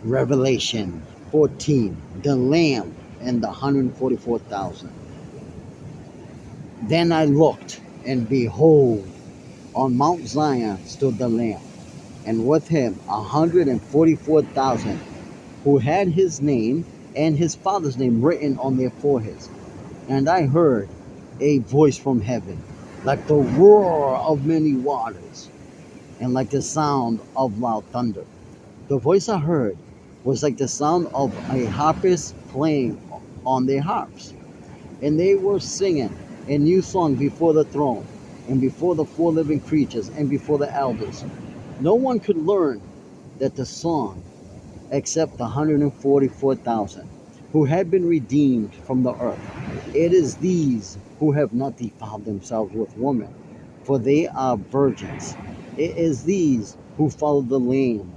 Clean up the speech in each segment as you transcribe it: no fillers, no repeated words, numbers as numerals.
Revelation 14, the Lamb and the 144,000. Then I looked, and behold, on Mount Zion stood the Lamb, and with him 144,000 who had his name and his father's name written on their foreheads. And I heard a voice from heaven, like the roar of many waters, and like the sound of loud thunder. The voice I heard was like the sound of a harpist playing on their harps. And they were singing a new song before the throne, and before the four living creatures, and before the elders. No one could learn that the song except the 144,000 who had been redeemed from the earth. It is these who have not defiled themselves with women, for they are virgins. It is these who follow the Lamb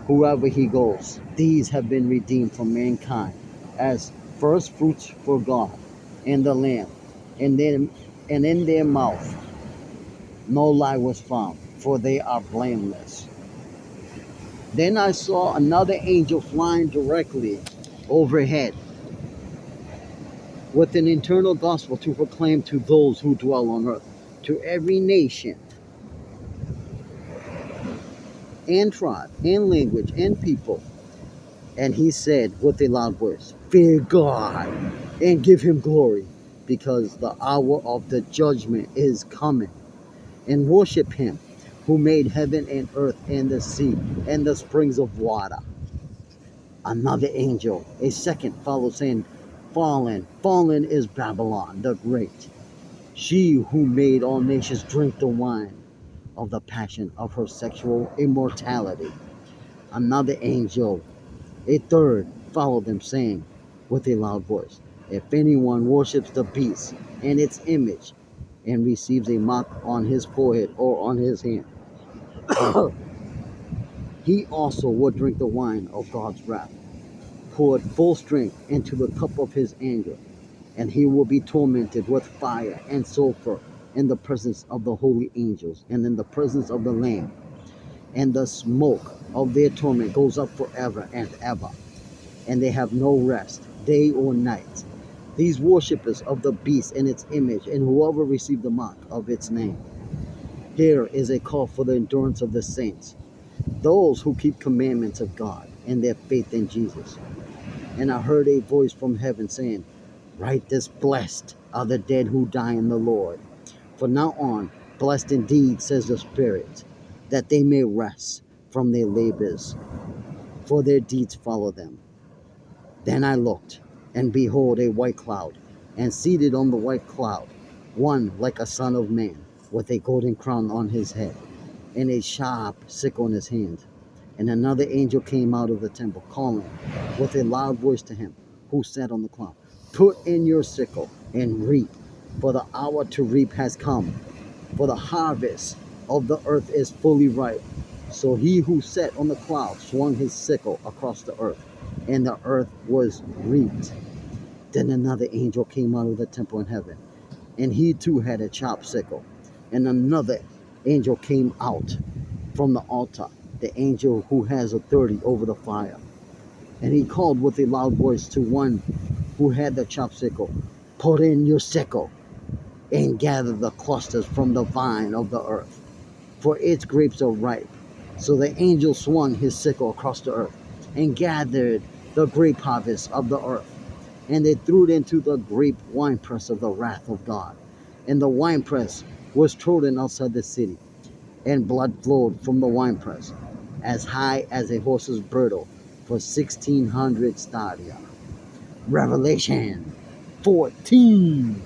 whoever he goes. These have been redeemed from mankind as first fruits for God and the Lamb. And in their mouth no lie was found, for they are blameless. Then I saw another angel flying directly overhead with an eternal gospel to proclaim to those who dwell on earth, to every nation and tribe and language and people. And he said with a loud voice, "Fear God and give him glory, because the hour of the judgment is coming. And worship him who made heaven and earth and the sea and the springs of water." Another angel, a second, followed, saying, "Fallen, fallen is Babylon the Great, she who made all nations drink the wine of the passion of her sexual immorality." Another angel, a third, followed them, saying with a loud voice, "If anyone worships the beast and its image, and receives a mark on his forehead or on his hand, he also will drink the wine of God's wrath, poured full strength into the cup of his anger, and he will be tormented with fire and sulfur in the presence of the holy angels and in the presence of the Lamb. And the smoke of their torment goes up forever and ever, and they have no rest, day or night. These worshippers of the beast and its image, and whoever received the mark of its name." Here is a call for the endurance of the saints, those who keep commandments of God and their faith in Jesus. And I heard a voice from heaven saying, "Write this, blessed are the dead who die in the Lord. From now on, blessed indeed, says the Spirit, that they may rest from their labors, for their deeds follow them." Then I looked, and behold, a white cloud, and seated on the white cloud, one like a son of man, with a golden crown on his head, and a sharp sickle in his hand. And another angel came out of the temple, calling with a loud voice to him who sat on the cloud, "Put in your sickle and reap, for the hour to reap has come, for the harvest of the earth is fully ripe." So he who sat on the cloud swung his sickle across the earth, and the earth was reaped. Then another angel came out of the temple in heaven, and he too had a chopped sickle. And another angel came out from the altar, the angel who has authority over the fire. And he called with a loud voice to one who had the chopped sickle, "Put in your sickle and gather the clusters from the vine of the earth, for its grapes are ripe." So the angel swung his sickle across the earth and gathered the grape harvest of the earth, and they threw it into the grape winepress of the wrath of God. And the winepress was trodden outside the city, and blood flowed from the winepress as high as a horse's bridle for 1,600 stadia. Revelation 14.